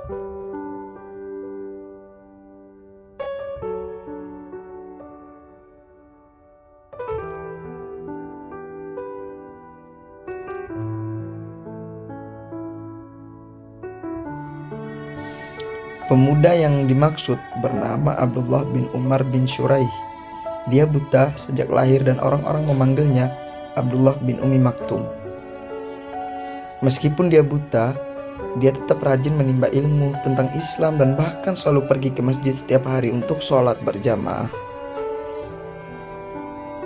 Pemuda yang dimaksud bernama Abdullah bin Umar bin Shuraih. Dia buta sejak lahir dan orang-orang memanggilnya Abdullah bin Umi Maktum. Meskipun dia buta, dia tetap rajin menimba ilmu tentang Islam dan bahkan selalu pergi ke masjid setiap hari untuk sholat berjamaah.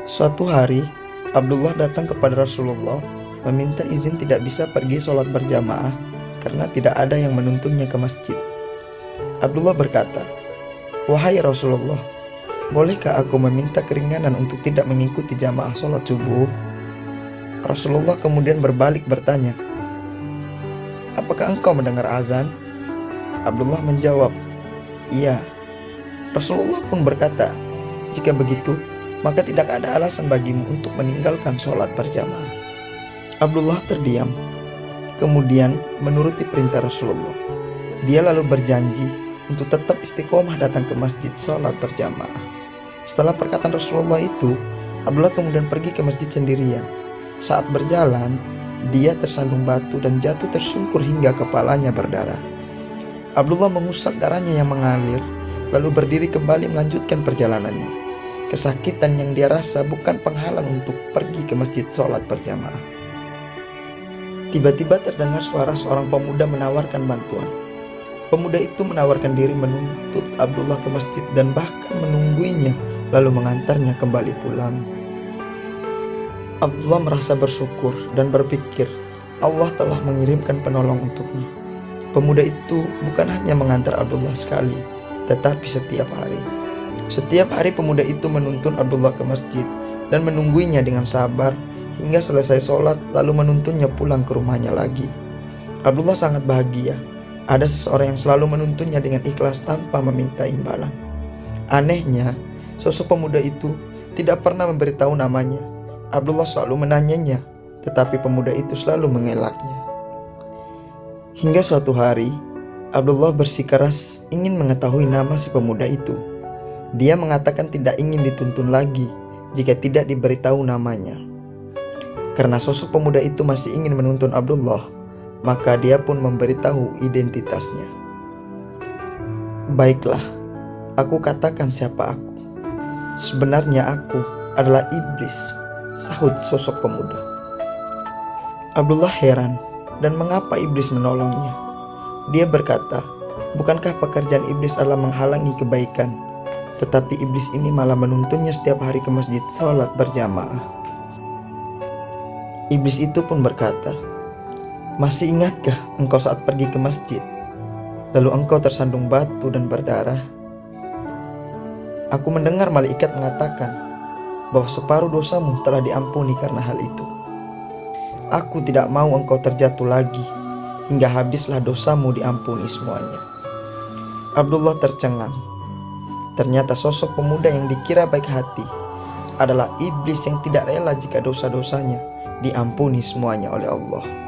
Suatu hari, Abdullah datang kepada Rasulullah meminta izin tidak bisa pergi sholat berjamaah karena tidak ada yang menuntunnya ke masjid. Abdullah berkata, "Wahai Rasulullah, bolehkah aku meminta keringanan untuk tidak mengikuti jamaah sholat subuh?" Rasulullah kemudian berbalik bertanya, "Apakah engkau mendengar azan?" Abdullah menjawab, "Iya." Rasulullah pun berkata, "Jika begitu, maka tidak ada alasan bagimu untuk meninggalkan sholat berjamaah." Abdullah terdiam, kemudian menuruti perintah Rasulullah. Dia lalu berjanji untuk tetap istiqomah datang ke masjid sholat berjamaah. Setelah perkataan Rasulullah itu, Abdullah kemudian pergi ke masjid sendirian. Saat berjalan, dia tersandung batu dan jatuh tersungkur hingga kepalanya berdarah. Abdullah mengusap darahnya yang mengalir, lalu berdiri kembali melanjutkan perjalanannya. Kesakitan yang dia rasa bukan penghalang untuk pergi ke masjid sholat berjamaah. Tiba-tiba terdengar suara seorang pemuda menawarkan bantuan. Pemuda itu menawarkan diri menuntut Abdullah ke masjid dan bahkan menungguinya lalu mengantarnya kembali pulang. Abdullah merasa bersyukur dan berpikir Allah telah mengirimkan penolong untuknya. Pemuda itu bukan hanya mengantar Abdullah sekali, tetapi setiap hari. Setiap hari pemuda itu menuntun Abdullah ke masjid dan menungguinya dengan sabar hingga selesai sholat lalu menuntunnya pulang ke rumahnya lagi. Abdullah sangat bahagia. Ada seseorang yang selalu menuntunnya dengan ikhlas tanpa meminta imbalan. Anehnya, sosok pemuda itu tidak pernah memberitahu namanya. Abdullah selalu menanyanya, tetapi pemuda itu selalu mengelaknya. Hingga suatu hari, Abdullah bersikeras ingin mengetahui nama si pemuda itu. Dia mengatakan tidak ingin dituntun lagi jika tidak diberitahu namanya. Karena sosok pemuda itu masih ingin menuntun Abdullah, maka dia pun memberitahu identitasnya. "Baiklah, aku katakan siapa aku. Sebenarnya aku adalah iblis," sahut sosok pemuda. Abdullah heran dan mengapa iblis menolongnya. Dia berkata, bukankah pekerjaan iblis adalah menghalangi kebaikan, tetapi iblis ini malah menuntunnya setiap hari ke masjid sholat berjamaah. Iblis itu pun berkata, "Masih ingatkah engkau saat pergi ke masjid, lalu engkau tersandung batu dan berdarah? Aku mendengar malaikat mengatakan bahwa separuh dosamu telah diampuni karena hal itu. Aku tidak mau engkau terjatuh lagi hingga habislah dosamu diampuni semuanya." Abdullah tercengang. Ternyata sosok pemuda yang dikira baik hati adalah iblis yang tidak rela jika dosa-dosanya diampuni semuanya oleh Allah.